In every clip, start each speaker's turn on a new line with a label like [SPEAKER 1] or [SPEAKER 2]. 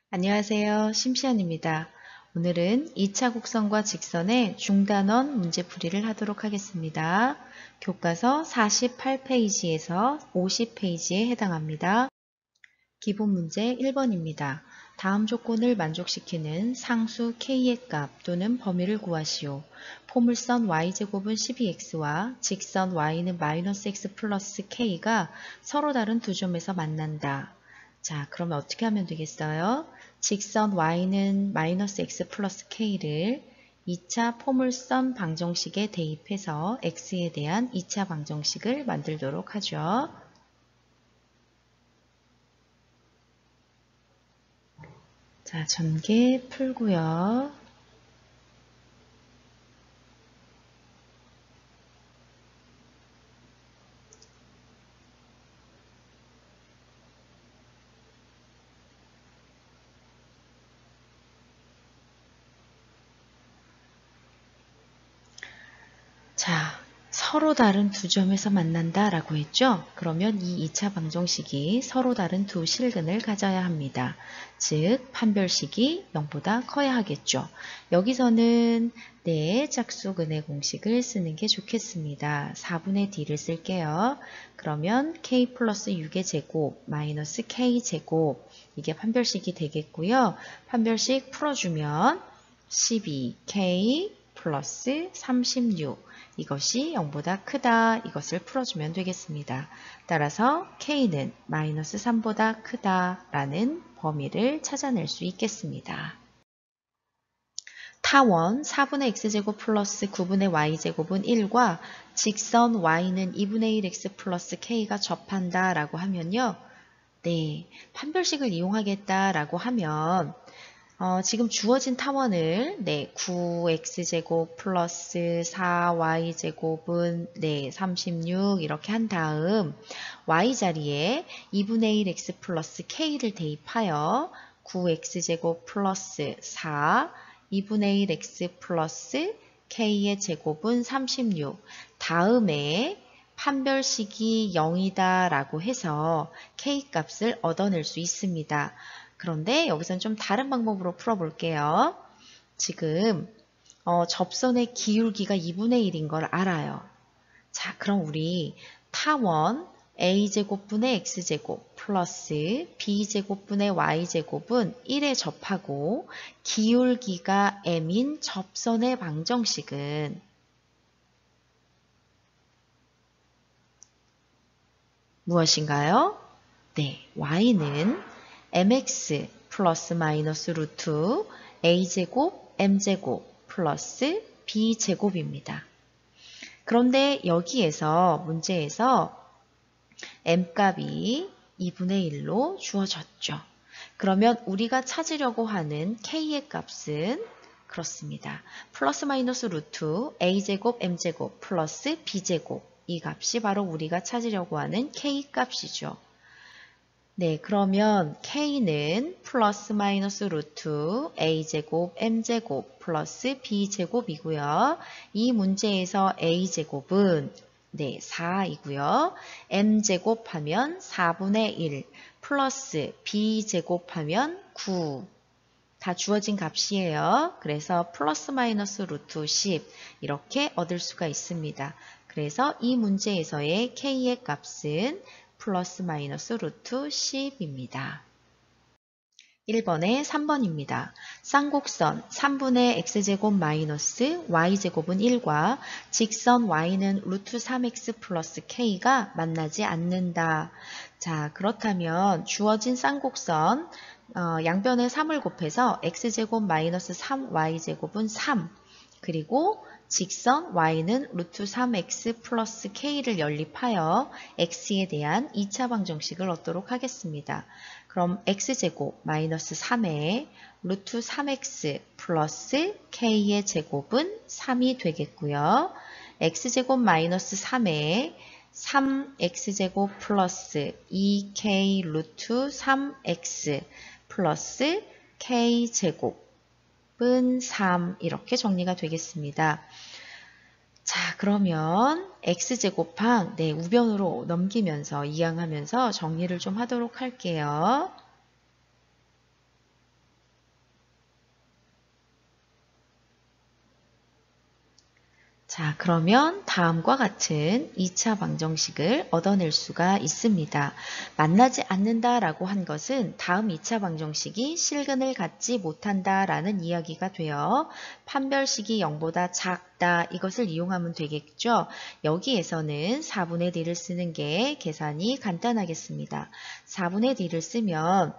[SPEAKER 1] 안녕하세요. 심시안입니다. 오늘은 2차 곡선과 직선의 중단원 문제풀이를 하도록 하겠습니다. 교과서 48페이지에서 50페이지에 해당합니다. 기본 문제 1번입니다. 다음 조건을 만족시키는 상수 k의 값 또는 범위를 구하시오. 포물선 y제곱은 12x와 직선 y는 -x 플러스 k가 서로 다른 두 점에서 만난다. 자, 그러면 어떻게 하면 되겠어요? 직선 y는 -x 플러스 k를 2차 포물선 방정식에 대입해서 x에 대한 2차 방정식을 만들도록 하죠. 자, 전개 풀고요. 자, 서로 다른 두 점에서 만난다 라고 했죠? 그러면 이 2차 방정식이 서로 다른 두 실근을 가져야 합니다. 즉, 판별식이 0보다 커야 하겠죠. 여기서는 짝수근의 공식을 쓰는 게 좋겠습니다. 4분의 d를 쓸게요. 그러면 k 플러스 6의 제곱 마이너스 k 제곱 이게 판별식이 되겠고요. 판별식 풀어주면 12k 플러스 36 이것이 0보다 크다. 이것을 풀어주면 되겠습니다. 따라서 k는 마이너스 3보다 크다라는 범위를 찾아낼 수 있겠습니다. 타원 4분의 x제곱 플러스 9분의 y제곱은 1과 직선 y는 2분의 1x 플러스 k가 접한다 라고 하면요. 판별식을 이용하겠다라고 하면 지금 주어진 타원을 9x제곱 플러스 4y제곱은 36 이렇게 한 다음 y자리에 2분의 1x 플러스 k를 대입하여 9x제곱 플러스 4 2분의 1x 플러스 k의 제곱은 36 다음에 판별식이 0이다 라고 해서 k 값을 얻어낼 수 있습니다. 그런데 여기서는 좀 다른 방법으로 풀어볼게요. 지금 접선의 기울기가 2분의 1인 걸 알아요. 자, 그럼 우리 타원 a제곱분의 x제곱 플러스 b제곱분의 y제곱은 1에 접하고 기울기가 m인 접선의 방정식은 무엇인가요? y는 mx 플러스 마이너스 루트 a제곱 m제곱 플러스 b제곱입니다. 그런데 여기에서 문제에서 m값이 2분의 1로 주어졌죠. 그러면 우리가 찾으려고 하는 k의 값은 그렇습니다. 플러스 마이너스 루트 a제곱 m제곱 플러스 b제곱 이 값이 바로 우리가 찾으려고 하는 k 값이죠. 그러면 k는 플러스 마이너스 루트 a제곱 m제곱 플러스 b제곱이고요. 이 문제에서 a제곱은 4이고요. m제곱하면 4분의 1 플러스 b제곱하면 9 다 주어진 값이에요. 그래서 플러스 마이너스 루트 10 이렇게 얻을 수가 있습니다. 그래서 이 문제에서의 k의 값은 플러스 마이너스 루트 10입니다. 1번에 3번입니다. 쌍곡선 3분의 x제곱 마이너스 y제곱은 1과 직선 y는 루트 3x 플러스 k가 만나지 않는다. 자, 그렇다면 주어진 쌍곡선 양변에 3을 곱해서 x제곱 마이너스 3y제곱은 3 그리고 직선 y는 루트 3x 플러스 k를 연립하여 x에 대한 2차 방정식을 얻도록 하겠습니다. 그럼 x제곱 마이너스 3에 루트 3x 플러스 k의 제곱은 3이 되겠고요. x제곱 마이너스 3에 3x제곱 플러스 2k 루트 3x 플러스 k제곱 은 3 이렇게 정리가 되겠습니다. 자, 그러면 x제곱항 우변으로 넘기면서 이항하면서 정리를 좀 하도록 할게요. 자, 그러면 다음과 같은 2차 방정식을 얻어낼 수가 있습니다. 만나지 않는다라고 한 것은 다음 2차 방정식이 실근을 갖지 못한다라는 이야기가 되어 판별식이 0보다 작다 이것을 이용하면 되겠죠. 여기에서는 4분의 D를 쓰는 게 계산이 간단하겠습니다. 4분의 D를 쓰면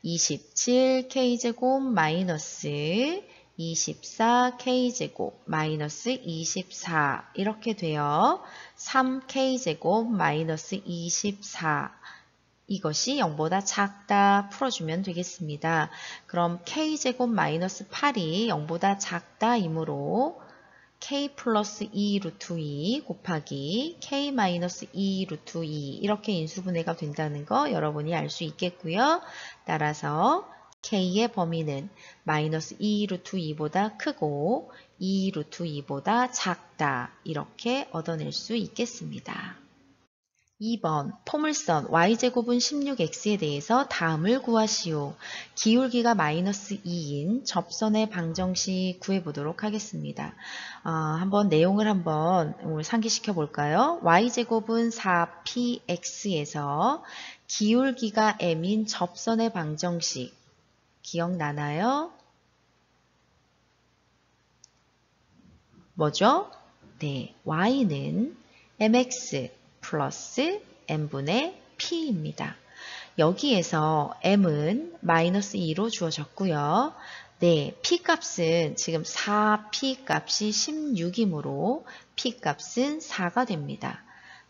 [SPEAKER 1] 27K제곱 마이너스 24K제곱 마이너스 24 이렇게 되어 3K제곱 마이너스 24 이것이 0보다 작다 풀어주면 되겠습니다. 그럼 K제곱 마이너스 8이 0보다 작다이므로 K 플러스 2 루트 2 곱하기 K 마이너스 2 루트 2 이렇게 인수분해가 된다는 거 여러분이 알 수 있겠고요. 따라서 K의 범위는 마이너스 2 루트 2보다 크고 2 루트 2보다 작다 이렇게 얻어낼 수 있겠습니다. 2번 포물선 y제곱은 16x에 대해서 다음을 구하시오. 기울기가 마이너스 2인 접선의 방정식 구해보도록 하겠습니다. 한번 내용을 한번 오늘 상기시켜 볼까요? y제곱은 4px에서 기울기가 m인 접선의 방정식 기억나나요? 뭐죠? 네, y는 mx 플러스 m분의 p입니다. 여기에서 m은 마이너스 2로 주어졌고요. 네, p 값은 지금 4p 값이 16이므로 p 값은 4가 됩니다.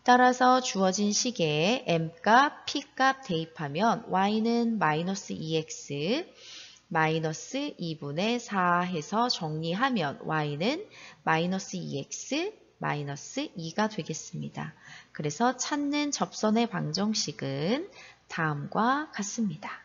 [SPEAKER 1] 따라서 주어진 식에 m값, p값 대입하면 y는 마이너스 2x 마이너스 2분의 4 해서 정리하면 y는 마이너스 2x 마이너스 2가 되겠습니다. 그래서 찾는 접선의 방정식은 다음과 같습니다.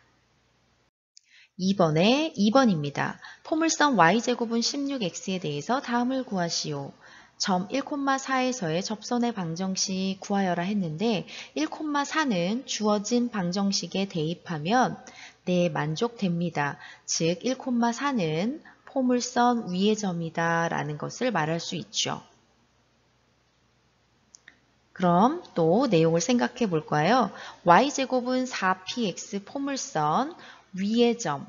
[SPEAKER 1] 2번입니다. 포물선 y제곱은 16x에 대해서 다음을 구하시오. 점 1,4에서의 접선의 방정식 구하여라 했는데 1,4는 주어진 방정식에 대입하면 네, 만족됩니다. 즉 1,4는 포물선 위의 점이다 라는 것을 말할 수 있죠. 그럼 또 내용을 생각해 볼까요? y제곱은 4px 포물선 위의 점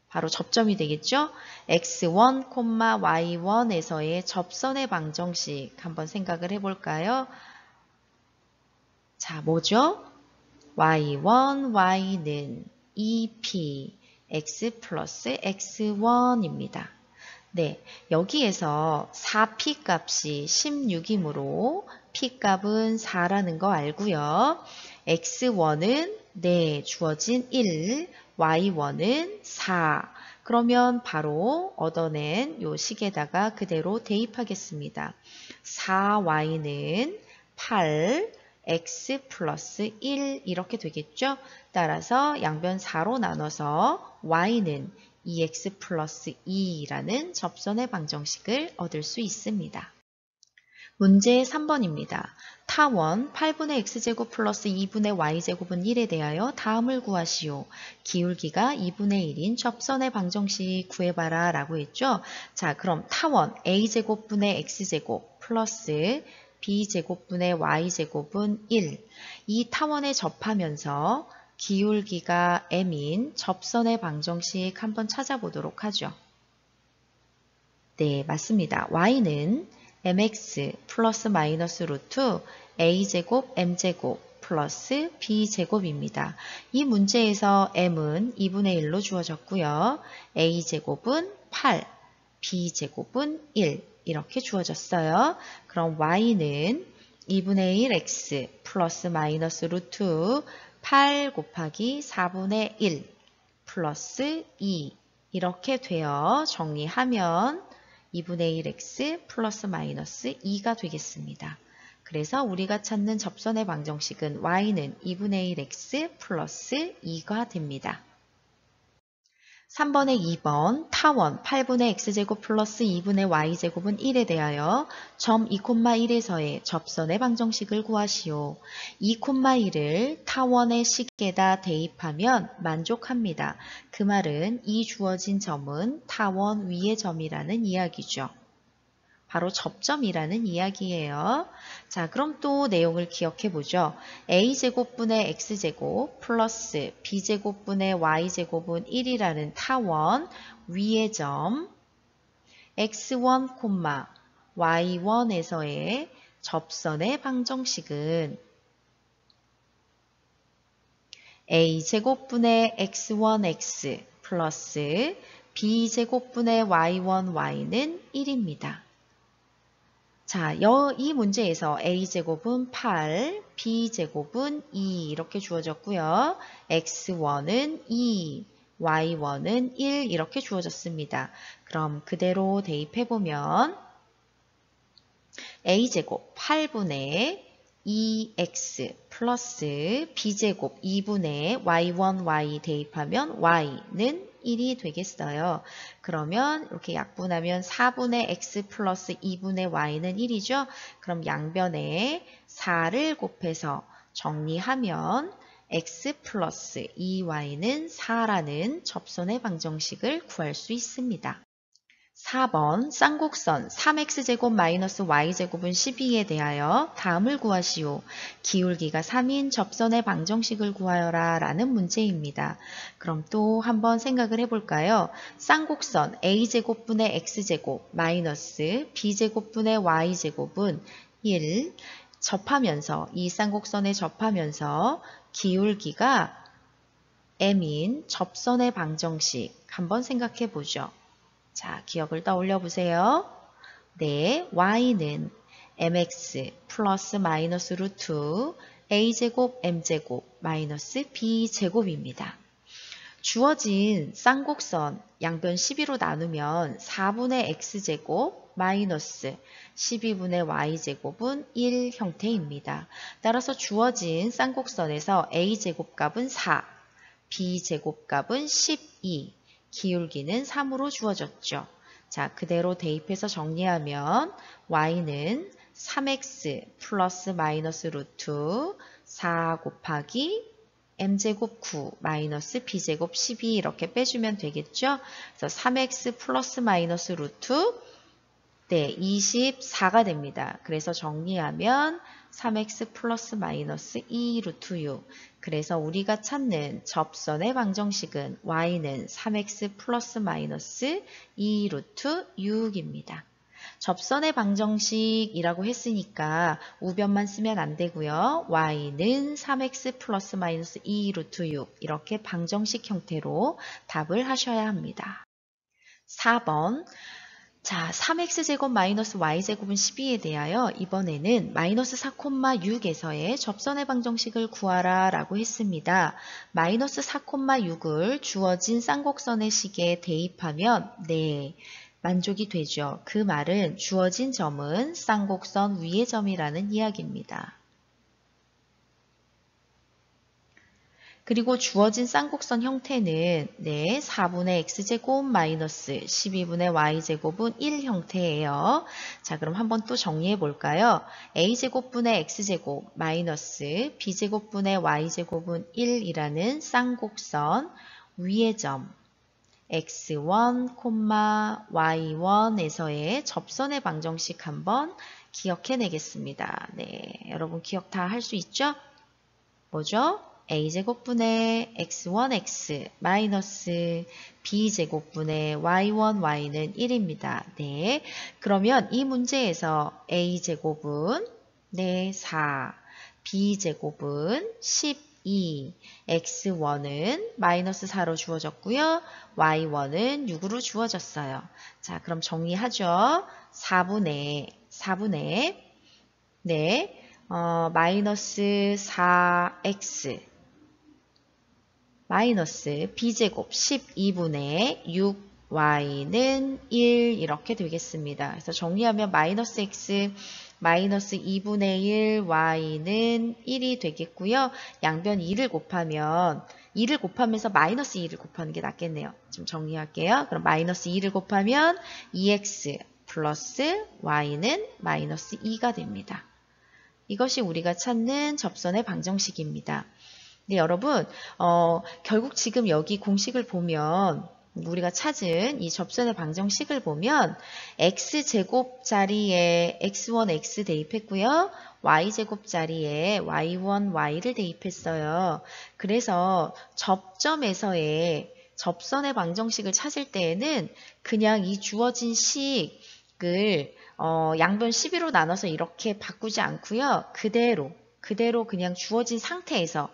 [SPEAKER 1] 바로 접점이 되겠죠? x1, y1에서의 접선의 방정식 한번 생각을 해볼까요? 자, 뭐죠? y1, y는 2p, x 플러스 x1입니다. 네, 여기에서 4p 값이 16이므로 p 값은 4라는 거 알고요. x1은 네, 주어진 1, y1은 4. 그러면 바로 얻어낸 요 식에다가 그대로 대입하겠습니다. 4y는 8, x 플러스 1 이렇게 되겠죠? 따라서 양변 4로 나눠서 y는 2x 플러스 2라는 접선의 방정식을 얻을 수 있습니다. 문제 3번입니다. 타원 8분의 x제곱 플러스 2분의 y제곱은 1에 대하여 다음을 구하시오. 기울기가 2분의 1인 접선의 방정식 구해봐라 라고 했죠. 자, 그럼 타원 a제곱분의 x제곱 플러스 b제곱분의 y제곱은 1. 이 타원에 접하면서 기울기가 m인 접선의 방정식 한번 찾아보도록 하죠. 네, 맞습니다. y는 mx 플러스 마이너스 루트 a제곱 m제곱 플러스 b제곱입니다. 이 문제에서 m은 2분의 1로 주어졌고요. a제곱은 8, b제곱은 1 이렇게 주어졌어요. 그럼 y는 2분의 1 x 플러스 마이너스 루트 8 곱하기 4분의 1 플러스 2 이렇게 되어 정리하면 2분의 1x 플러스 마이너스 2가 되겠습니다. 그래서 우리가 찾는 접선의 방정식은 y는 2분의 1x 플러스 2가 됩니다. 3번에 2번 타원 8분의 x제곱 플러스 2분의 y제곱은 1에 대하여 점 2,1에서의 접선의 방정식을 구하시오. 2,1을 타원의 식에다 대입하면 만족합니다. 그 말은 이 주어진 점은 타원 위의 점이라는 이야기죠. 바로 접점이라는 이야기예요. 자, 그럼 또 내용을 기억해 보죠. a제곱분의 x제곱 플러스 b제곱분의 y제곱은 1이라는 타원 위의 점 x1, y1에서의 접선의 방정식은 a제곱분의 x1x 플러스 b제곱분의 y1y는 1입니다. 자, 이 문제에서 a제곱은 8, b제곱은 2 이렇게 주어졌고요. x1은 2, y1은 1 이렇게 주어졌습니다. 그럼 그대로 대입해보면 a제곱 8분의 2x 플러스 b제곱 2분의 y1y 대입하면 y는 1이 되겠어요. 그러면 이렇게 약분하면 4분의 x 플러스 2분의 y는 1이죠. 그럼 양변에 4를 곱해서 정리하면 x 플러스 2y는 4라는 접선의 방정식을 구할 수 있습니다. 4번 쌍곡선 3x제곱 마이너스 y제곱은 12에 대하여 다음을 구하시오. 기울기가 3인 접선의 방정식을 구하여라 라는 문제입니다. 그럼 또 한번 생각을 해볼까요? 쌍곡선 a제곱분의 x제곱 마이너스 b제곱분의 y제곱은 1 접하면서 이 쌍곡선에 접하면서 기울기가 m인 접선의 방정식 한번 생각해 보죠. 자, 기억을 떠올려 보세요. 네, y는 mx 플러스 마이너스 루트 a제곱 m제곱 마이너스 b제곱입니다. 주어진 쌍곡선 양변 12로 나누면 4분의 x제곱 마이너스 12분의 y제곱은 1 형태입니다. 따라서 주어진 쌍곡선에서 a제곱값은 4, b제곱값은 12, 기울기는 3으로 주어졌죠. 자, 그대로 대입해서 정리하면 y는 3x 플러스 마이너스 루트 4 곱하기 m제곱 9 마이너스 b제곱 12 이렇게 빼주면 되겠죠. 그래서 3x 플러스 마이너스 루트 24가 됩니다. 그래서 정리하면 3x 플러스 마이너스 2 루트 6. 그래서 우리가 찾는 접선의 방정식은 y는 3x 플러스 마이너스 2 루트 6입니다. 접선의 방정식이라고 했으니까 우변만 쓰면 안 되고요. y는 3x 플러스 마이너스 2 루트 6 이렇게 방정식 형태로 답을 하셔야 합니다. 4번 자, 3x제곱 마이너스 y제곱은 12에 대하여 이번에는 마이너스 4,6에서의 접선의 방정식을 구하라 라고 했습니다. 마이너스 4,6을 주어진 쌍곡선의 식에 대입하면 네, 만족이 되죠. 그 말은 주어진 점은 쌍곡선 위의 점이라는 이야기입니다. 그리고 주어진 쌍곡선 형태는 네, 4분의 x제곱 마이너스 12분의 y제곱은 1 형태예요. 자, 그럼 한번 또 정리해 볼까요? a제곱분의 x제곱 마이너스 b제곱분의 y제곱은 1이라는 쌍곡선 위의 점 x1, y1에서의 접선의 방정식 한번 기억해 내겠습니다. 네, 여러분 기억 다 할 수 있죠? 뭐죠? a제곱분의 x1x 마이너스 b제곱분의 y1y는 1입니다. 네, 그러면 이 문제에서 a제곱은 네, 4, b제곱은 12, x1은 마이너스 4로 주어졌고요. y1은 6으로 주어졌어요. 자, 그럼 정리하죠. 4분의 네, 마이너스 4x 마이너스 b제곱 12분의 6y는 1 이렇게 되겠습니다. 그래서 정리하면 마이너스 x 마이너스 2분의 1 y는 1이 되겠고요. 양변 2를 곱하면 2를 곱하면서 마이너스 2를 곱하는 게 낫겠네요. 좀 정리할게요. 그럼 마이너스 2를 곱하면 2x 플러스 y는 마이너스 2가 됩니다. 이것이 우리가 찾는 접선의 방정식입니다. 네, 여러분, 결국 지금 여기 공식을 보면 우리가 찾은 이 접선의 방정식을 보면 x제곱 자리에 x1, x 대입했고요. y제곱 자리에 y1, y를 대입했어요. 그래서 접점에서의 접선의 방정식을 찾을 때에는 그냥 이 주어진 식을 양변 12로 나눠서 이렇게 바꾸지 않고요. 그대로 그냥 주어진 상태에서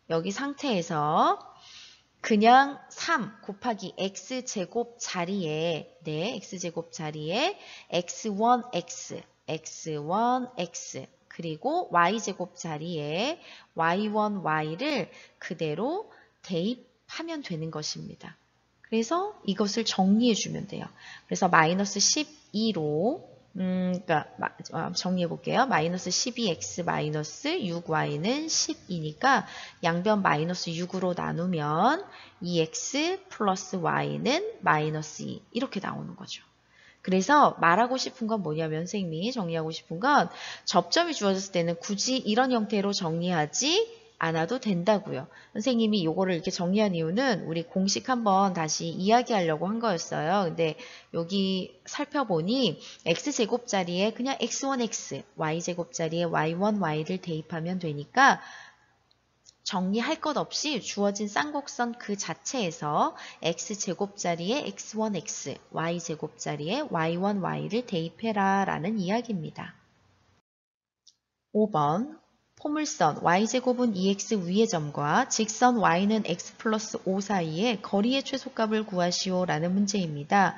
[SPEAKER 1] 여기 상태에서 그냥 3 곱하기 x제곱 자리에 x제곱 자리에 x1x, x1x 그리고 y제곱 자리에 y1, y를 그대로 대입하면 되는 것입니다. 그래서 이것을 정리해 주면 돼요. 그래서 마이너스 12로 그러니까 정리해 볼게요. 마이너스 12x 마이너스 6y는 12니까 양변 마이너스 6으로 나누면 2x 플러스 y는 마이너스 2 이렇게 나오는 거죠. 그래서 말하고 싶은 건 뭐냐면 선생님이 정리하고 싶은 건 접점이 주어졌을 때는 굳이 이런 형태로 정리하지 않아도 된다고요. 선생님이 요거를 이렇게 정리한 이유는 우리 공식 한번 다시 이야기하려고 한 거였어요. 근데 여기 살펴보니 x제곱 자리에 그냥 x1x, y제곱 자리에 y1, y를 대입하면 되니까 정리할 것 없이 주어진 쌍곡선 그 자체에서 x제곱 자리에 x1x, y제곱 자리에 y1, y를 대입해라 라는 이야기입니다. 5번 포물선 y제곱은 2x 위의 점과 직선 y는 x 플러스 5 사이의 거리의 최소값을 구하시오 라는 문제입니다.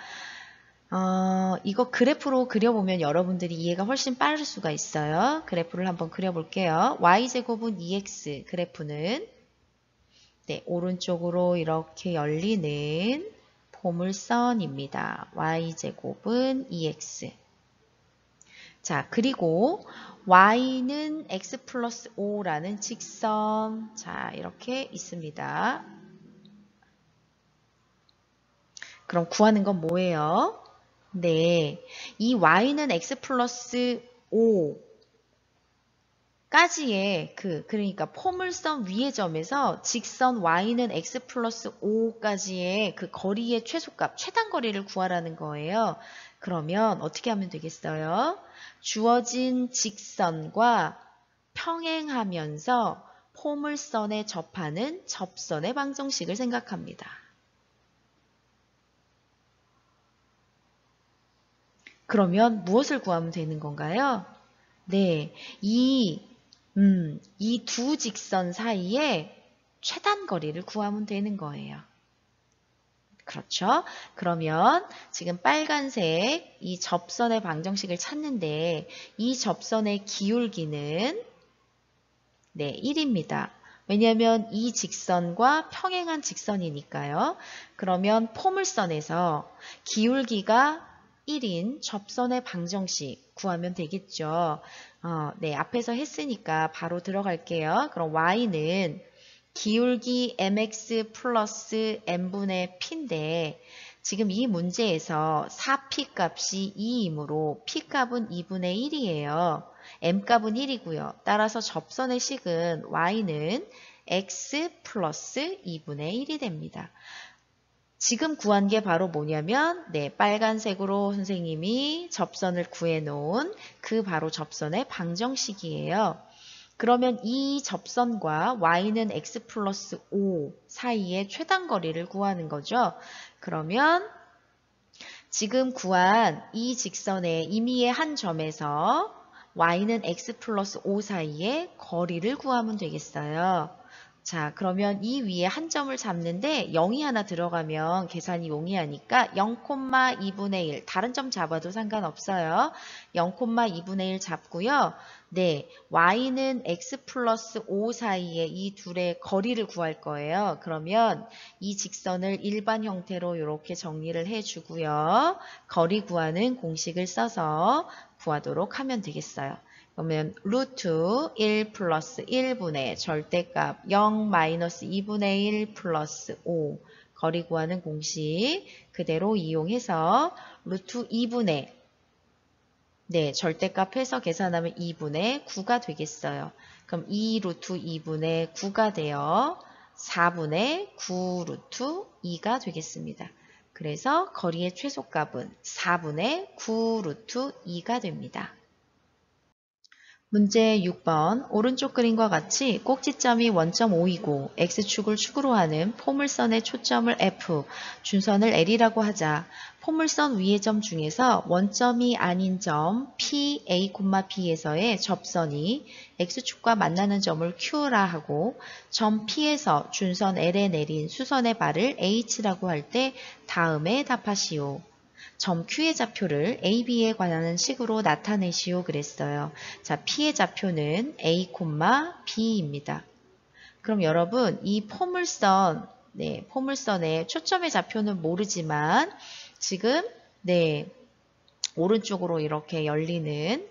[SPEAKER 1] 이거 그래프로 그려보면 여러분들이 이해가 훨씬 빠를 수가 있어요. 그래프를 한번 그려볼게요. y제곱은 2x 그래프는 오른쪽으로 이렇게 열리는 포물선입니다. y제곱은 2x. 자, 그리고 y는 x 플러스 5라는 직선. 자, 이렇게 있습니다. 그럼 구하는 건 뭐예요? 네, 이 y는 x 플러스 5까지의 그러니까 포물선 위의 점에서 직선 y는 x 플러스 5까지의 그 거리의 최소값, 최단거리를 구하라는 거예요. 그러면 어떻게 하면 되겠어요? 주어진 직선과 평행하면서 포물선에 접하는 접선의 방정식을 생각합니다. 그러면 무엇을 구하면 되는 건가요? 네, 이 두 직선 사이에 최단거리를 구하면 되는 거예요. 그렇죠? 그러면 지금 빨간색 이 접선의 방정식을 찾는데 이 접선의 기울기는 1입니다. 왜냐하면 이 직선과 평행한 직선이니까요. 그러면 포물선에서 기울기가 1인 접선의 방정식 구하면 되겠죠. 앞에서 했으니까 바로 들어갈게요. 그럼 y는 기울기 mx 플러스 n분의 p인데 지금 이 문제에서 4p 값이 2이므로 p 값은 2분의 1이에요. m 값은 1이고요. 따라서 접선의 식은 y는 x 플러스 2분의 1이 됩니다. 지금 구한 게 바로 뭐냐면 빨간색으로 선생님이 접선을 구해놓은 그 바로 접선의 방정식이에요. 그러면 이 접선과 y는 x 플러스 5 사이의 최단거리를 구하는 거죠. 그러면 지금 구한 이 직선의 임의의 한 점에서 y는 x 플러스 5 사이의 거리를 구하면 되겠어요. 자, 그러면 이 위에 한 점을 잡는데 0이 하나 들어가면 계산이 용이하니까 0,2분의 1, 다른 점 잡아도 상관없어요. 0,2분의 1 잡고요. 네, y는 x 플러스 5 사이에 이 둘의 거리를 구할 거예요. 그러면 이 직선을 일반 형태로 이렇게 정리를 해주고요. 거리 구하는 공식을 써서 구하도록 하면 되겠어요. 그러면 루트 1 플러스 1분의 절대값 0 마이너스 2분의 1 플러스 5 거리 구하는 공식 그대로 이용해서 루트 2분의 네, 절대값 해서 계산하면 2분의 9가 되겠어요. 그럼 2 루트 2분의 9가 되어 4분의 9 루트 2가 되겠습니다. 그래서 거리의 최소값은 4분의 9 루트 2가 됩니다. 문제 6번 오른쪽 그림과 같이 꼭지점이 원점 O이고 X축을 축으로 하는 포물선의 초점을 F, 준선을 L이라고 하자. 포물선 위의 점 중에서 원점이 아닌 점 P, A, B에서의 접선이 X축과 만나는 점을 Q라 하고 점 P에서 준선 L에 내린 수선의 발을 H라고 할 때 다음에 답하시오. 점 Q의 좌표를 A, B에 관한 식으로 나타내시오 그랬어요. 자, P의 좌표는 A, B입니다. 그럼 여러분 이 포물선, 네, 포물선의 초점의 좌표는 모르지만 지금 네, 오른쪽으로 이렇게 열리는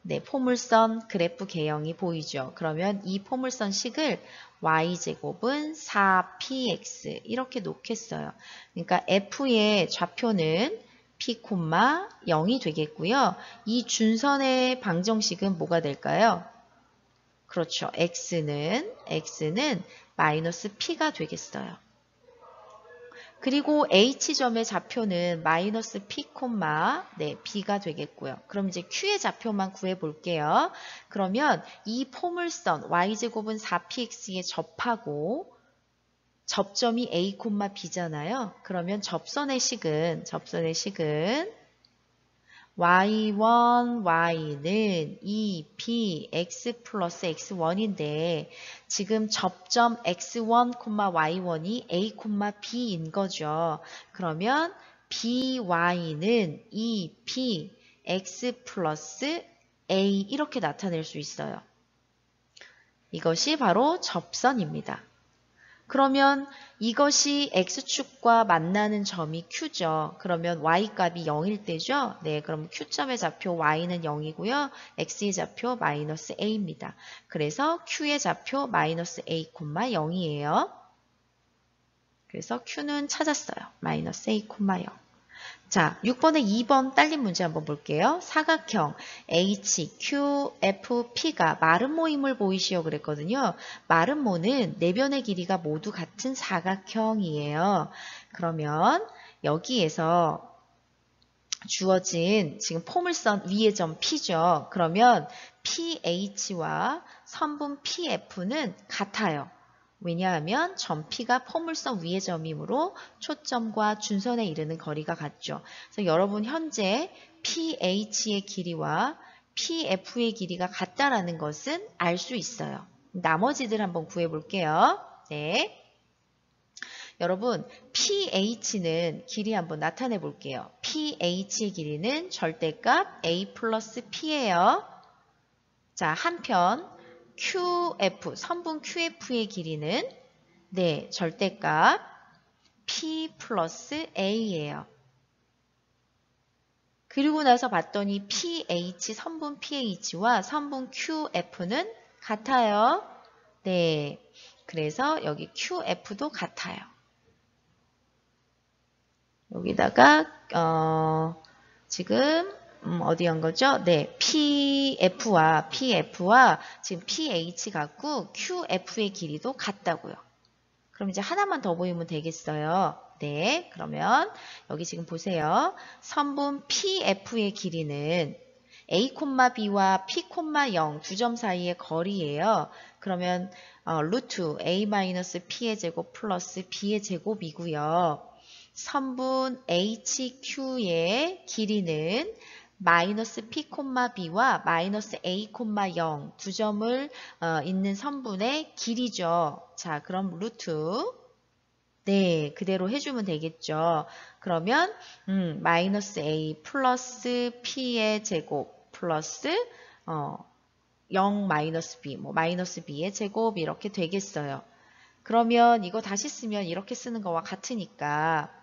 [SPEAKER 1] 네, 포물선 그래프 개형이 보이죠. 그러면 이 포물선 식을 y제곱은 4px 이렇게 놓겠어요. 그러니까 f의 좌표는 p, 0이 되겠고요. 이 준선의 방정식은 뭐가 될까요? 그렇죠. x는 마이너스 p가 되겠어요. 그리고 h점의 좌표는 마이너스 p, 네, b가 되겠고요. 그럼 이제 q의 좌표만 구해볼게요. 그러면 이 포물선 y제곱은 4px에 접하고 접점이 A, B잖아요. 그러면 접선의 식은 y1, y는 2p, x 플러스 x1인데 지금 접점 x1, y1이 a, b인 거죠. 그러면 by는 2p, x 플러스 a 이렇게 나타낼 수 있어요. 이것이 바로 접선입니다. 그러면 이것이 X축과 만나는 점이 Q죠. 그러면 Y값이 0일 때죠. 네, 그럼 Q점의 좌표 Y는 0이고요. X의 좌표 마이너스 A입니다. 그래서 Q의 좌표 마이너스 A, 0이에요. 그래서 Q는 찾았어요. 마이너스 A, 0. 자, 6번에 2번 딸린 문제 한번 볼게요. 사각형 H, Q, F, P가 마름모임을 보이시오 그랬거든요. 마름모는 내변의 길이가 모두 같은 사각형이에요. 그러면 여기에서 주어진 지금 포물선 위의 점 P죠. 그러면 PH와 선분 PF는 같아요. 왜냐하면 점 P가 포물선 위의 점이므로 초점과 준선에 이르는 거리가 같죠. 그래서 여러분 현재 PH의 길이와 PF의 길이가 같다라는 것은 알 수 있어요. 나머지들 한번 구해볼게요. 네. 여러분 PH는 길이 한번 나타내 볼게요. PH의 길이는 절대값 A 플러스 P예요. 자, 한편 QF, 선분 QF의 길이는 네, 절대값 P 플러스 A예요. 그리고 나서 봤더니 PH, 선분 PH와 선분 QF는 같아요. 네, 그래서 여기 QF도 같아요. 여기다가 지금 어디 한 거죠? 네, PF와 지금 PH 같고 QF의 길이도 같다고요. 그럼 이제 하나만 더 보이면 되겠어요. 네, 그러면 여기 지금 보세요. 선분 PF의 길이는 A, B와 P, 0 두 점 사이의 거리예요. 그러면 루트 A-P의 제곱 플러스 B의 제곱이고요. 선분 HQ의 길이는 마이너스 p, b와 마이너스 a, 0 두 점을 있는 선분의 길이죠. 자, 그럼 루트 네, 그대로 해주면 되겠죠. 그러면 마이너스 a 플러스 p의 제곱 플러스 0 마이너스 b, 뭐 마이너스 b의 제곱 이렇게 되겠어요. 그러면 이거 다시 쓰면 이렇게 쓰는 거와 같으니까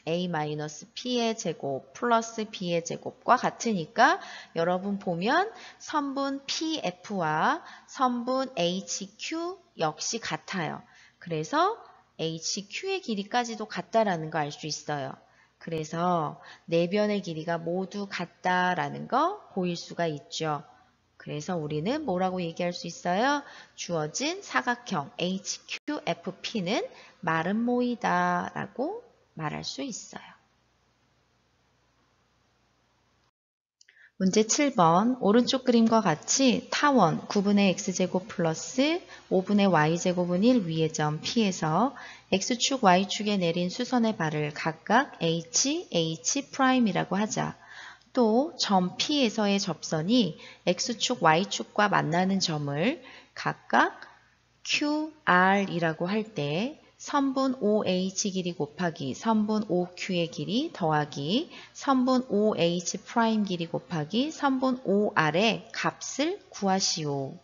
[SPEAKER 1] a-p의 제곱 플러스 b의 제곱과 같으니까 여러분 보면 선분 pf와 선분 hq 역시 같아요. 그래서 hq의 길이까지도 같다라는 거 알 수 있어요. 그래서 네 변의 길이가 모두 같다라는 거 보일 수가 있죠. 그래서 우리는 뭐라고 얘기할 수 있어요? 주어진 사각형 HQFP는 마른 모이다 라고 말할 수 있어요. 문제 7번 오른쪽 그림과 같이 타원 9분의 x제곱 플러스 5분의 y제곱은 1 위의 점 P에서 x축, y축에 내린 수선의 발을 각각 H, H'이라고 하자. 또 점 P에서의 접선이 x축, y축과 만나는 점을 각각 QR이라고 할 때 선분 OH 길이 곱하기 선분 OQ의 길이 더하기 선분 OH 프라임 길이 곱하기 선분 OR의 값을 구하시오.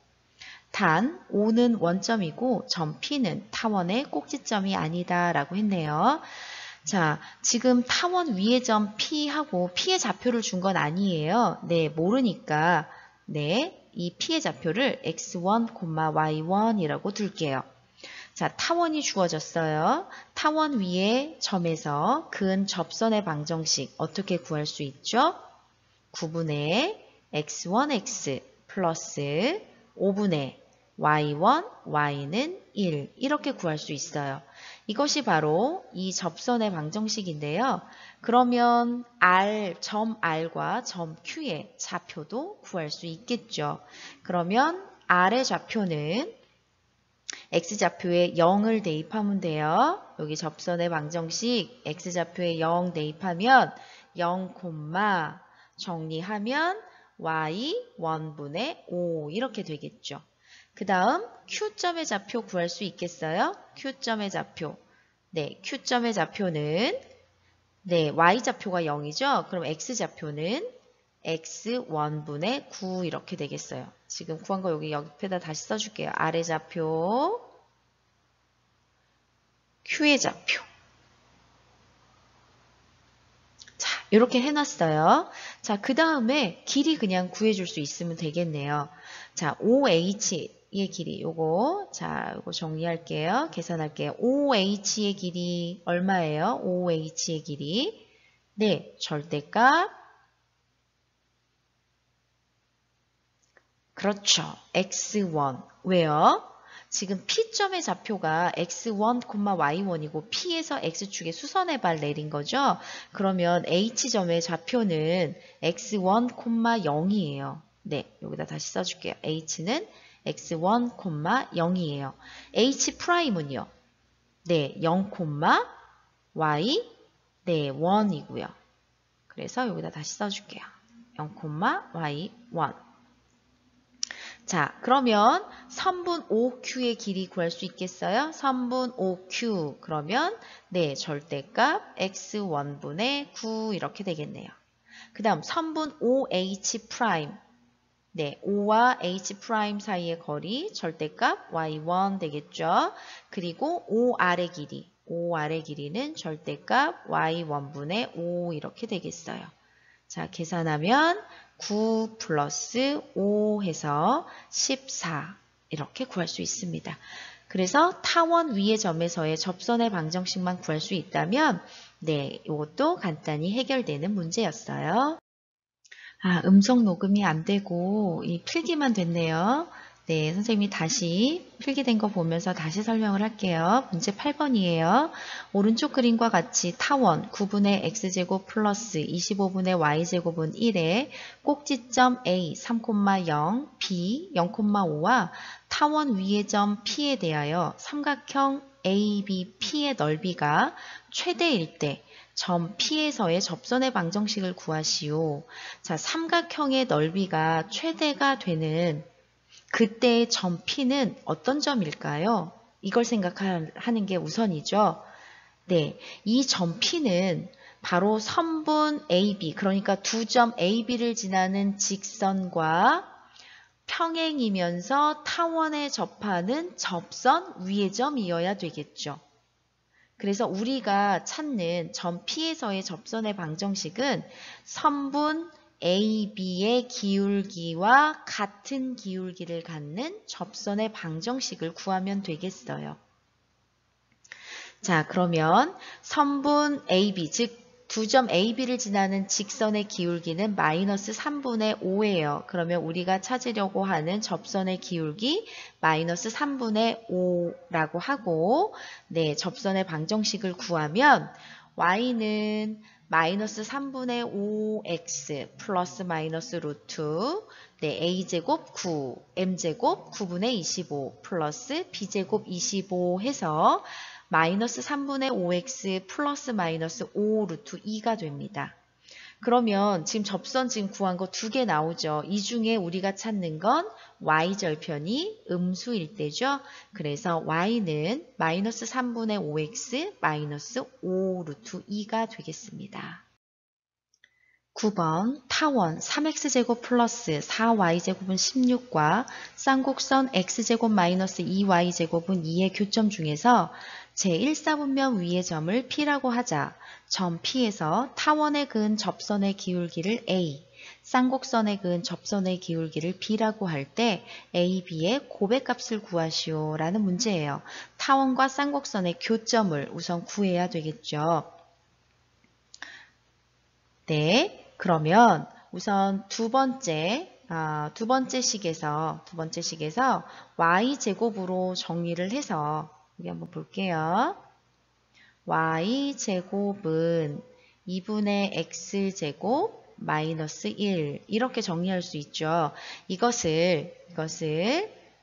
[SPEAKER 1] 단 O는 원점이고 점 P는 타원의 꼭지점이 아니다 라고 했네요. 자, 지금 타원 위의 점 P하고 P의 좌표를 준 건 아니에요. 네, 모르니까 네, 이 P의 좌표를 x1, y1이라고 둘게요. 자, 타원이 주어졌어요. 타원 위의 점에서 근 접선의 방정식 어떻게 구할 수 있죠? 9분의 x1x 플러스 5분의 y1, y는 1 이렇게 구할 수 있어요. 이것이 바로 이 접선의 방정식인데요. 그러면 점 R과 점 Q의 좌표도 구할 수 있겠죠. 그러면 R의 좌표는 X좌표에 0을 대입하면 돼요. 여기 접선의 방정식 X좌표에 0 대입하면 0, 정리하면 Y 1분의 5 이렇게 되겠죠. 그 다음 Q점의 좌표 구할 수 있겠어요? Q점의 좌표. 네, Q점의 좌표는 네, Y좌표가 0이죠? 그럼 X좌표는 X1분의 9 이렇게 되겠어요. 지금 구한 거 여기 옆에다 다시 써줄게요. 아래 좌표, Q의 좌표. 자, 이렇게 해놨어요. 자, 그 다음에 길이 그냥 구해줄 수 있으면 되겠네요. 자, OH의 길이, 요거 정리할게요. 계산할게요. OH의 길이 얼마예요? OH의 길이. 네, 절대값. 그렇죠. x1. 왜요? 지금 P점의 좌표가 x1, y1이고 P에서 x축에 수선의 발 내린 거죠? 그러면 H점의 좌표는 x1, 0이에요. 네, 여기다 다시 써줄게요. H는 x1, 0이에요. H'은요? 네, 0, y, 네, 1이고요. 그래서 여기다 다시 써줄게요. 0, y, 1. 자, 그러면 선분 OQ의 길이 구할 수 있겠어요? 선분 OQ. 그러면 네, 절대값 x1분의 9 이렇게 되겠네요. 그 다음 선분 OH 프라임. 네, O와 H 프라임 사이의 거리 절대값 y1 되겠죠. 그리고 OR의 길이. OR의 길이는 절대값 y1분의 5 이렇게 되겠어요. 자, 계산하면 9 플러스 5 해서 14 이렇게 구할 수 있습니다. 그래서 타원 위의 점에서의 접선의 방정식만 구할 수 있다면 네, 이것도 간단히 해결되는 문제였어요. 음성 녹음이 안 되고 이 필기만 됐네요. 네, 선생님이 다시 필기된 거 보면서 다시 설명을 할게요. 문제 8번이에요. 오른쪽 그림과 같이 타원 9분의 x제곱 플러스 25분의 y제곱은 1에 꼭지점 A 3,0, B 0,5와 타원 위의 점 P에 대하여 삼각형 ABP의 넓이가 최대일 때 점 P에서의 접선의 방정식을 구하시오. 자, 삼각형의 넓이가 최대가 되는 그때의 점 P는 어떤 점일까요? 이걸 생각하는 게 우선이죠. 네, 이 점 P는 바로 선분 AB, 그러니까 두 점 AB를 지나는 직선과 평행이면서 타원에 접하는 접선 위의 점이어야 되겠죠. 그래서 우리가 찾는 점 P에서의 접선의 방정식은 선분 AB의 기울기와 같은 기울기를 갖는 접선의 방정식을 구하면 되겠어요. 자, 그러면 선분 AB, 즉 두 점 AB를 지나는 직선의 기울기는 마이너스 3분의 5예요. 그러면 우리가 찾으려고 하는 접선의 기울기 마이너스 3분의 5라고 하고, 네, 접선의 방정식을 구하면 y는 마이너스 3분의 5x 플러스 마이너스 루트, 네, a제곱 9, m제곱 9분의 25 플러스 b제곱 25 해서 마이너스 3분의 5x 플러스 마이너스 5 루트 2가 됩니다. 그러면 지금 접선 지금 구한 거 두 개 나오죠. 이 중에 우리가 찾는 건 y절편이 음수일 때죠. 그래서 y는 마이너스 3분의 5x 마이너스 5 루트 2가 되겠습니다. 9번 타원 3x제곱 플러스 4y제곱은 16과 쌍곡선 x제곱 마이너스 2y제곱은 2의 교점 중에서 제1사분면 위의 점을 P라고 하자. 점 P에서 타원에 그은 접선의 기울기를 A, 쌍곡선에 그은 접선의 기울기를 B라고 할 때 A, B의 고배값을 구하시오 라는 문제예요. 타원과 쌍곡선의 교점을 우선 구해야 되겠죠. 네, 그러면 우선 두 번째 식에서 y제곱으로 정리를 해서 여기 한번 볼게요. y제곱은 2분의 x제곱 마이너스 1 이렇게 정리할 수 있죠. 이것을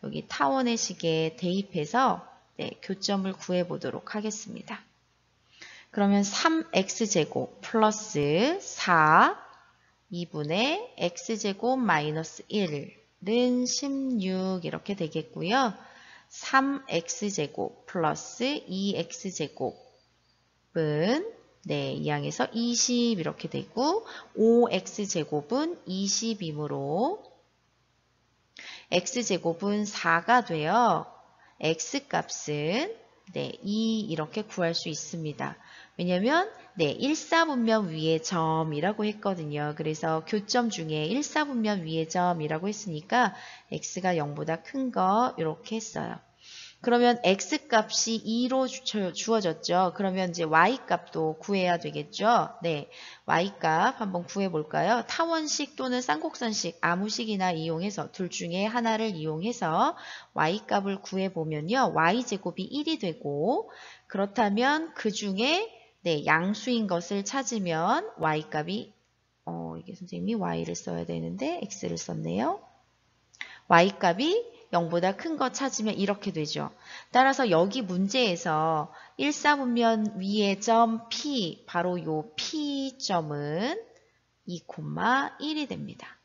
[SPEAKER 1] 여기 타원의 식에 대입해서 네, 교점을 구해보도록 하겠습니다. 그러면 3x제곱 플러스 4 2분의 x제곱 마이너스 1은 16 이렇게 되겠고요. 3x제곱 플러스 2x제곱은 네, 이항에서 20 이렇게 되고 5x제곱은 20이므로 x제곱은 4가 되어 x값은 네, 2 이렇게 구할 수 있습니다. 왜냐면 네, 1사분면 위의 점이라고 했거든요. 그래서 교점 중에 1사분면 위의 점이라고 했으니까 x가 0보다 큰 거 이렇게 했어요. 그러면 x값이 2로 주어졌죠. 그러면 이제 y값도 구해야 되겠죠. 네, y값 한번 구해볼까요? 타원식 또는 쌍곡선식 아무 식이나 이용해서 둘 중에 하나를 이용해서 y값을 구해보면요. y제곱이 1이 되고 그렇다면 그 중에 네, 양수인 것을 찾으면 y값이 이게 선생님이 y를 써야 되는데 x를 썼네요. y값이 0보다 큰 거 찾으면 이렇게 되죠. 따라서 여기 문제에서 1사분면 위의 점 P, 바로 요 P점은 2,1이 됩니다.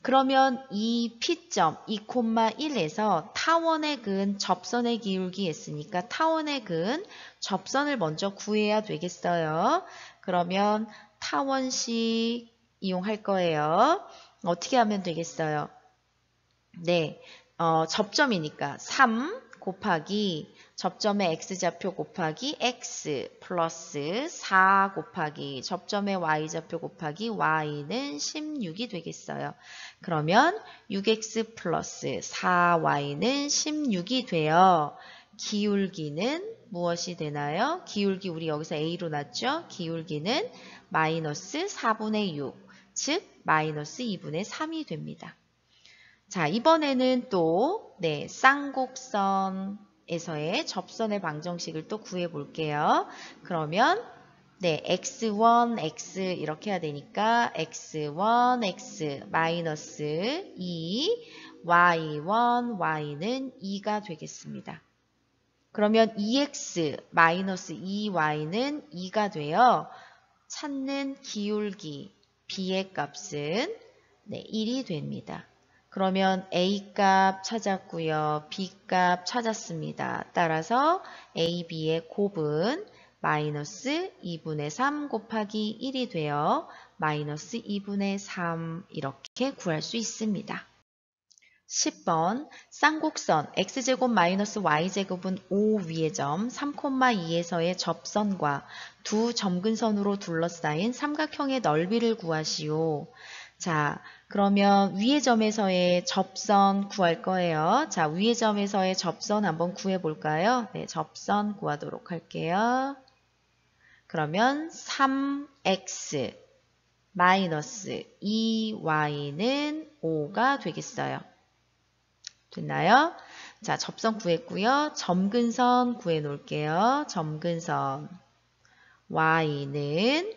[SPEAKER 1] 그러면 이 P점 2,1에서 타원에 그은 접선의 기울기 했으니까 타원에 그은 접선을 먼저 구해야 되겠어요. 그러면 타원식 이용할 거예요. 어떻게 하면 되겠어요? 네, 접점이니까 3 곱하기 접점의 x좌표 곱하기 x 플러스 4 곱하기 접점의 y좌표 곱하기 y는 16이 되겠어요. 그러면 6x 플러스 4y는 16이 되어 기울기는 무엇이 되나요? 기울기 우리 여기서 a로 놨죠? 기울기는 마이너스 4분의 6, 즉 마이너스 2분의 3이 됩니다. 자, 이번에는 또 네, 쌍곡선에서의 접선의 방정식을 또 구해 볼게요. 그러면 네, x1, x 이렇게 해야 되니까 x1, x 마이너스 2, y1, y는 2가 되겠습니다. 그러면 2x 마이너스 2y는 2가 되어 찾는 기울기 b의 값은 네, 1이 됩니다. 그러면 a 값 찾았고요. b 값 찾았습니다. 따라서 a, b의 곱은 마이너스 2분의 3 곱하기 1이 되어 마이너스 2분의 3 이렇게 구할 수 있습니다. 10번 쌍곡선 x제곱 마이너스 y제곱은 O 위의 점 3,2에서의 접선과 두 점근선으로 둘러싸인 삼각형의 넓이를 구하시오. 자, 그러면 위의 점에서의 접선 구할 거예요. 자, 위의 점에서의 접선 한번 구해 볼까요? 네, 접선 구하도록 할게요. 그러면 3x 마이너스 2y는 5가 되겠어요. 됐나요? 자, 접선 구했고요. 점근선 구해 놓을게요. 점근선 y는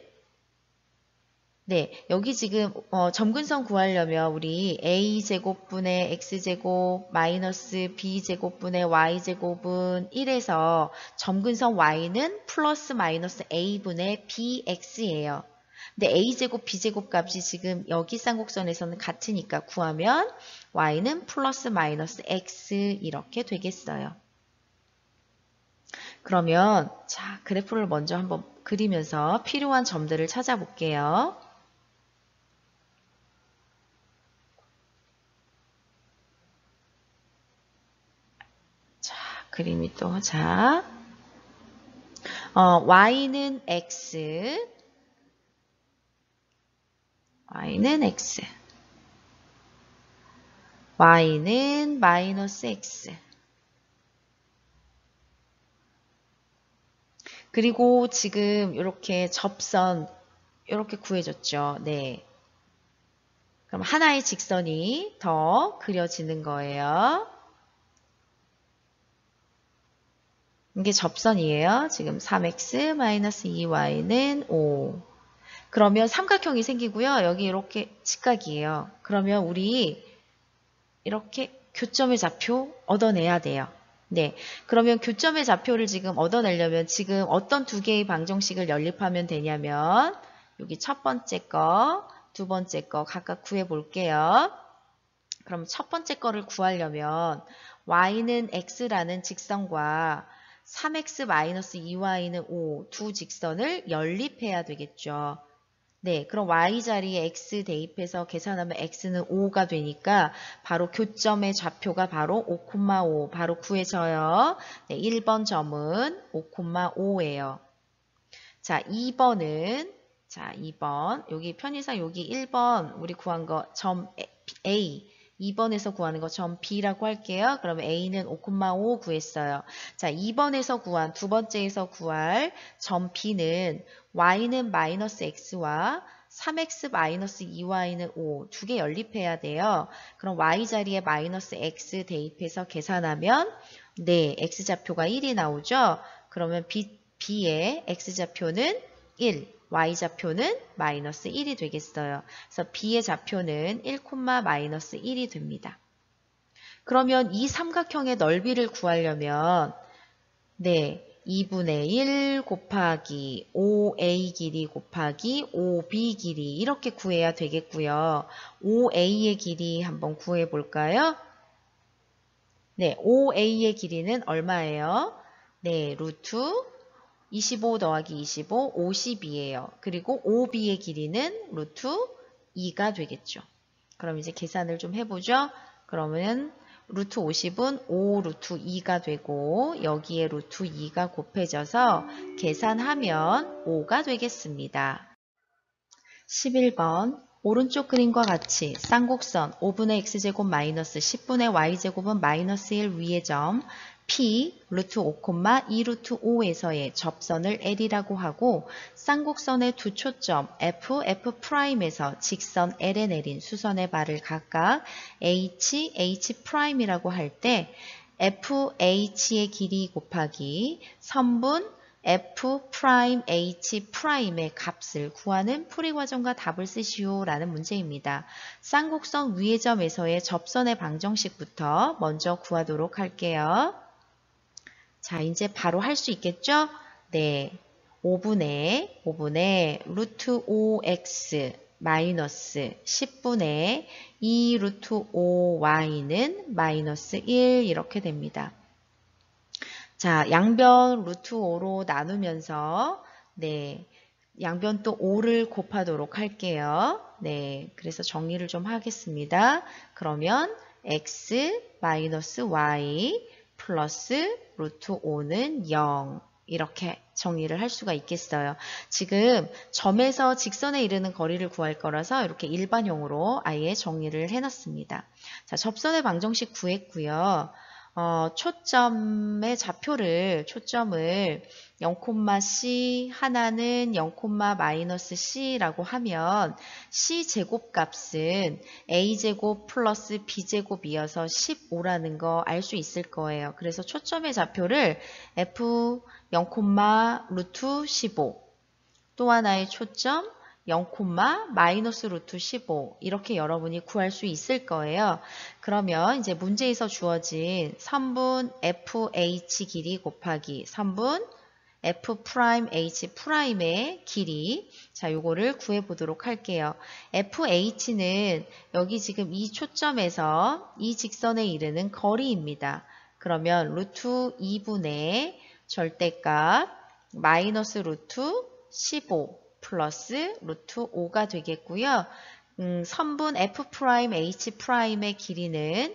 [SPEAKER 1] 네, 여기 지금 점근선 구하려면 우리 a제곱분의 x제곱 마이너스 b제곱분의 y제곱은 1에서 점근선 y는 플러스 마이너스 a분의 bx예요. 근데 a제곱 b제곱 값이 지금 여기 쌍곡선에서는 같으니까 구하면 y는 플러스 마이너스 x 이렇게 되겠어요. 그러면 자, 그래프를 먼저 한번 그리면서 필요한 점들을 찾아볼게요. 자, 그림이 또, 자, y는 x, y는 x, y는 마이너스 x. 그리고 지금 이렇게 접선, 이렇게 구해줬죠. 네. 그럼 하나의 직선이 더 그려지는 거예요. 이게 접선이에요. 지금 3x-2y는 5. 그러면 삼각형이 생기고요. 여기 이렇게 직각이에요. 그러면 우리 이렇게 교점의 좌표 얻어내야 돼요. 네. 그러면 교점의 좌표를 지금 얻어내려면 지금 어떤 두 개의 방정식을 연립하면 되냐면 여기 첫 번째 거, 두 번째 거 각각 구해 볼게요. 그럼 첫 번째 거를 구하려면 y는 x라는 직선과 3x-2y는 5 두 직선을 연립해야 되겠죠. 네, 그럼 y 자리에 x 대입해서 계산하면 x는 5가 되니까 바로 교점의 좌표가 바로 5,5 바로 구해져요. 네, 1번 점은 5,5예요. 자, 2번은 자, 2번 여기 편의상 여기 1번 우리 구한 거 점 A 2번에서 구하는 거 점 B라고 할게요. 그러면 A는 5,5 구했어요. 자, 2번에서 구한 두 번째에서 구할 점 B는 Y는 마이너스 X와 3x-2y는 5 두 개 연립해야 돼요. 그럼 Y 자리에 마이너스 X 대입해서 계산하면 네, X좌표가 1이 나오죠. 그러면 B의 X좌표는 1, Y좌표는 마이너스 1이 되겠어요. 그래서 B의 좌표는 1, 마이너스 1이 됩니다. 그러면 이 삼각형의 넓이를 구하려면 네, 2분의 1 곱하기 5a 길이 곱하기 5b 길이 이렇게 구해야 되겠고요. 5a의 길이 한번 구해 볼까요? 네, 5a의 길이는 얼마예요? 네, 루트 25 더하기 25, 50이에요. 그리고 5b의 길이는 루트 2가 되겠죠. 그럼 이제 계산을 좀 해보죠. 그러면 루트 50은 5 루트 2가 되고 여기에 루트 2가 곱해져서 계산하면 5가 되겠습니다. 11번 오른쪽 그림과 같이 쌍곡선 5분의 x제곱 마이너스 10분의 y제곱은 마이너스 1 위의 점 P 루트 5, 2 루트 5에서의 접선을 L이라고 하고 쌍곡선의 두 초점 F, F'에서 직선 L에 내린 수선의 발을 각각 H, H'이라고 할 때 FH의 길이 곱하기 선분 F'H'의 값을 구하는 풀이 과정과 답을 쓰시오 라는 문제입니다. 쌍곡선 위의 점에서의 접선의 방정식부터 먼저 구하도록 할게요. 자, 이제 바로 할 수 있겠죠? 네. 5분의 루트 5x 마이너스 10분의 2 루트 5y는 마이너스 1 이렇게 됩니다. 자, 양변 루트 5로 나누면서 네, 양변 또 5를 곱하도록 할게요. 네, 그래서 정리를 좀 하겠습니다. 그러면 x 마이너스 y 플러스 루트 5는 0 이렇게 정리를 할 수가 있겠어요. 지금 점에서 직선에 이르는 거리를 구할 거라서 이렇게 일반형으로 아예 정리를 해놨습니다. 자, 접선의 방정식 구했고요. 초점의 좌표를, 초점을 0,c, 하나는 0,-c라고 하면 c제곱 값은 a제곱 플러스 b제곱이어서 15라는 거 알 수 있을 거예요. 그래서 초점의 좌표를 f 0, 루트 15, 또 하나의 초점 0, 마이너스 루트 15 이렇게 여러분이 구할 수 있을 거예요. 그러면 이제 문제에서 주어진 선분 fh 길이 곱하기 선분 f'h''의 길이, 자, 요거를 구해보도록 할게요. fh는 여기 지금 이 초점에서 이 직선에 이르는 거리입니다. 그러면 루트 2분의 절대값 마이너스 루트 15 플러스 루트 5가 되겠고요. 선분 f'h'의 길이는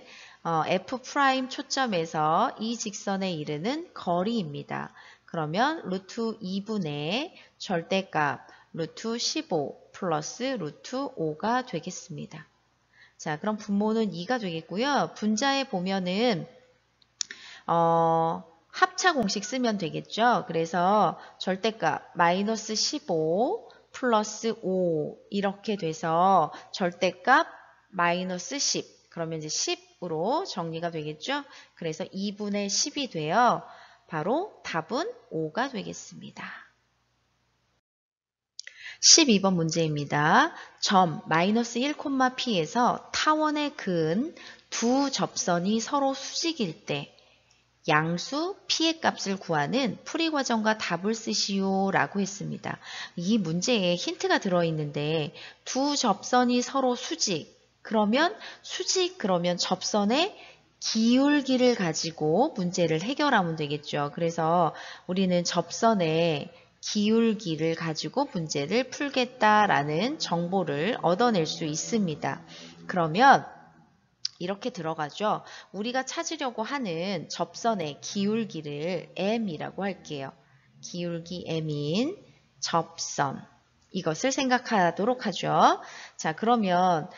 [SPEAKER 1] f' 초점에서 이 직선에 이르는 거리입니다. 그러면 루트 2분의 절대값 루트 15 플러스 루트 5가 되겠습니다. 자, 그럼 분모는 2가 되겠고요. 분자에 보면은 합차 공식 쓰면 되겠죠. 그래서 절대값 마이너스 15 플러스 5 이렇게 돼서 절대값 마이너스 10 그러면 이제 10으로 정리가 되겠죠. 그래서 2분의 10이 돼요. 바로 답은 5가 되겠습니다. 12번 문제입니다. 점 마이너스 1,p에서 타원에 그은 두 접선이 서로 수직일 때 양수 p의 값을 구하는 풀이 과정과 답을 쓰시오 라고 했습니다. 이 문제에 힌트가 들어있는데 두 접선이 서로 수직 그러면 접선의 기울기를 가지고 문제를 해결하면 되겠죠. 그래서 우리는 접선의 기울기를 가지고 문제를 풀겠다라는 정보를 얻어낼 수 있습니다. 그러면 이렇게 들어가죠. 우리가 찾으려고 하는 접선의 기울기를 m이라고 할게요. 기울기 m인 접선. 이것을 생각하도록 하죠. 자, 그러면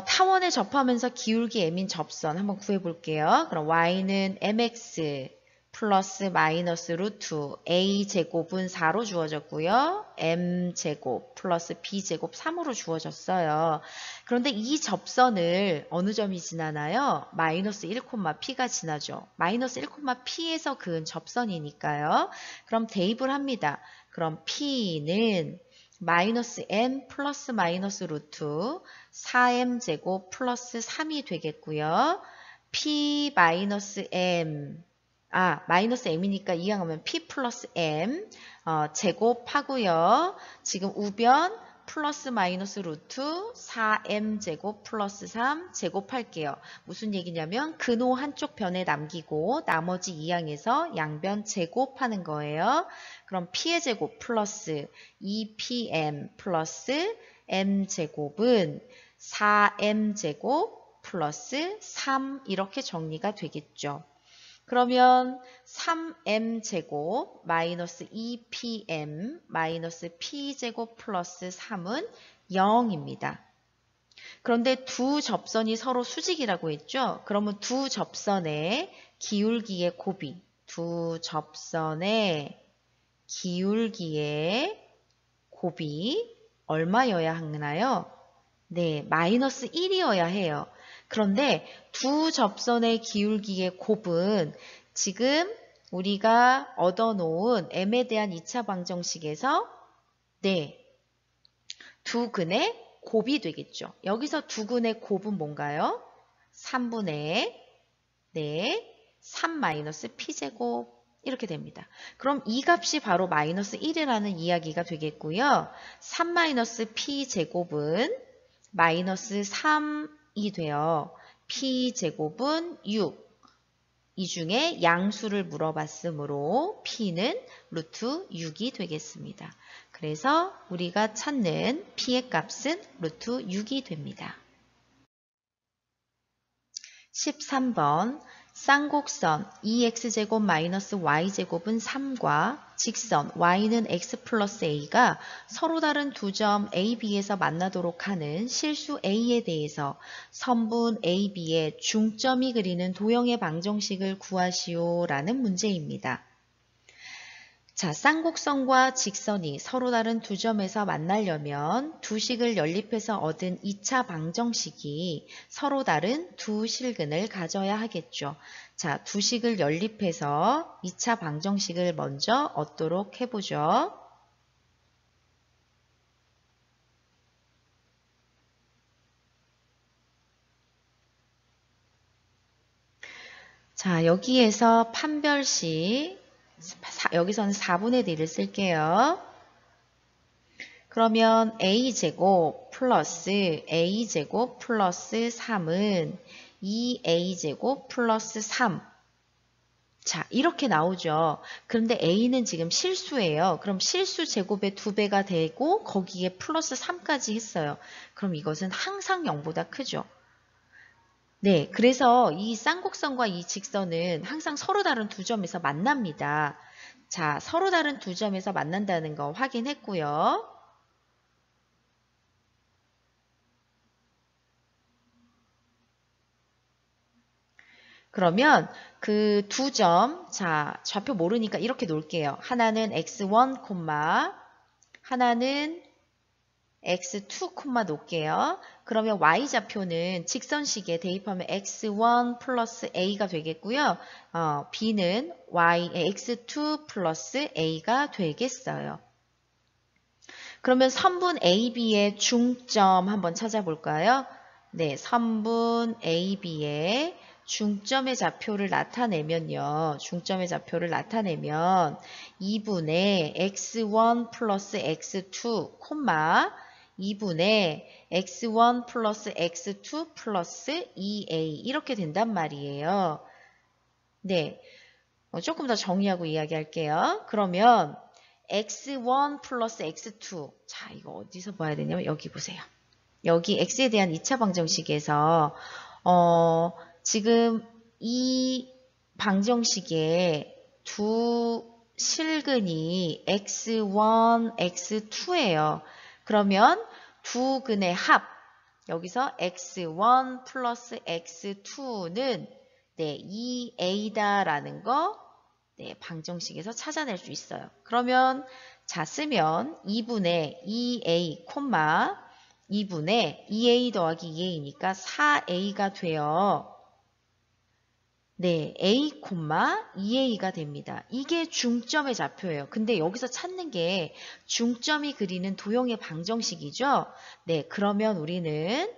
[SPEAKER 1] 타원에 접하면서 기울기 m인 접선 한번 구해볼게요. 그럼 y는 mx 플러스 마이너스 루트 a제곱은 4로 주어졌고요. m제곱 플러스 b제곱 3으로 주어졌어요. 그런데 이 접선을 어느 점이 지나나요? 마이너스 1,p가 지나죠. 마이너스 1,p에서 그은 접선이니까요. 그럼 대입을 합니다. 그럼 p는 마이너스 m 플러스 마이너스 루트 4m제곱 플러스 3이 되겠고요. p 마이너스 m 마이너스 m이니까 이항하면 p 플러스 m 제곱하고요. 지금 우변 플러스 마이너스 루트 4m제곱 플러스 3 제곱할게요. 무슨 얘기냐면 근호 한쪽 변에 남기고 나머지 이항에서 양변 제곱하는 거예요. 그럼 p의 제곱 플러스 2pm 플러스 m제곱은 4m제곱 플러스 3 이렇게 정리가 되겠죠. 그러면 3m제곱 마이너스 2pm 마이너스 p제곱 플러스 3은 0입니다. 그런데 두 접선이 서로 수직이라고 했죠? 그러면 두 접선의 기울기의 곱이, 두 접선의 기울기의 곱이 얼마여야 하나요? 네, 마이너스 1이어야 해요. 그런데 두 접선의 기울기의 곱은 지금 우리가 얻어놓은 m에 대한 2차 방정식에서 네, 두 근의 곱이 되겠죠. 여기서 두 근의 곱은 뭔가요? 3분의 3 마이너스 p제곱 이렇게 됩니다. 그럼 이 값이 바로 마이너스 1이라는 이야기가 되겠고요. 3-p제곱은 마이너스 3이 돼요. p제곱은 6. 이 중에 양수를 물어봤으므로 p는 루트 6이 되겠습니다. 그래서 우리가 찾는 p의 값은 루트 6이 됩니다. 13번 쌍곡선 2x제곱 마이너스 y제곱은 3과 직선 y는 x 플러스 a가 서로 다른 두 점 a, b에서 만나도록 하는 실수 a에 대해서 선분 a, b의 중점이 그리는 도형의 방정식을 구하시오 라는 문제입니다. 자, 쌍곡선과 직선이 서로 다른 두 점에서 만나려면 두 식을 연립해서 얻은 2차 방정식이 서로 다른 두 실근을 가져야 하겠죠. 자, 두 식을 연립해서 2차 방정식을 먼저 얻도록 해보죠. 자, 여기에서 판별식 여기서는 4분의 1을 쓸게요. 그러면 a제곱 플러스 a제곱 플러스 3은 2a제곱 플러스 3. 자, 이렇게 나오죠. 그런데 a는 지금 실수예요. 그럼 실수 제곱의 2배가 되고 거기에 플러스 3까지 했어요. 그럼 이것은 항상 0보다 크죠. 네, 그래서 이 쌍곡선과 이 직선은 항상 서로 다른 두 점에서 만납니다. 자, 서로 다른 두 점에서 만난다는 거 확인했고요. 그러면 그 두 점, 자, 좌표 모르니까 이렇게 놓을게요. 하나는 x1, 하나는 x2, 놓을게요. 그러면 y좌표는 직선식에 대입하면 x1 플러스 a가 되겠고요. b는 x2 플러스 a가 되겠어요. 그러면 선분 AB의 중점 한번 찾아볼까요? 네, 선분 AB의 중점의 좌표를 나타내면요. 중점의 좌표를 나타내면 2분의 x1 플러스 x2, 2분의 x1 플러스 x2 플러스 2a 이렇게 된단 말이에요. 네, 조금 더 정리하고 이야기할게요. 그러면 x1 플러스 x2 자, 이거 어디서 봐야 되냐면 여기 보세요. 여기 x에 대한 2차 방정식에서 지금 이 방정식에 두 실근이 x1, x2예요. 그러면 두 근의 합, 여기서 x1 플러스 x2는 네, 2a다라는 거 네, 방정식에서 찾아낼 수 있어요. 그러면 자 쓰면 2분의 2a, 2분의 2a 더하기 2a니까 4a가 돼요. 네, a, 2a가 됩니다. 이게 중점의 좌표예요. 근데 여기서 찾는 게 중점이 그리는 도형의 방정식이죠. 네, 그러면 우리는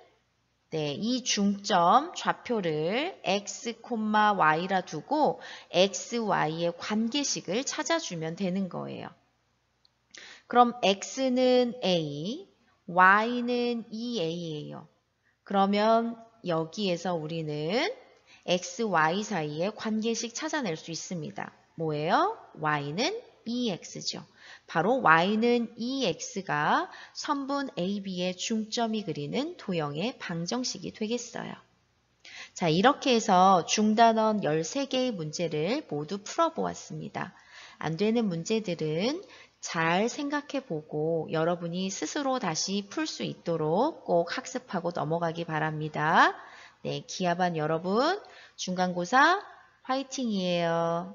[SPEAKER 1] 네, 이 중점 좌표를 x, y라 두고 x, y의 관계식을 찾아주면 되는 거예요. 그럼 x는 a, y는 2a예요. 그러면 여기에서 우리는 x, y 사이의 관계식 찾아낼 수 있습니다. 뭐예요? y는 2x죠. 바로 y는 2x가 선분 AB의 중점이 그리는 도형의 방정식이 되겠어요. 자, 이렇게 해서 중단원 13개의 문제를 모두 풀어보았습니다. 안 되는 문제들은 잘 생각해보고 여러분이 스스로 다시 풀 수 있도록 꼭 학습하고 넘어가기 바랍니다. 네, 기아반 여러분, 중간고사 화이팅이에요.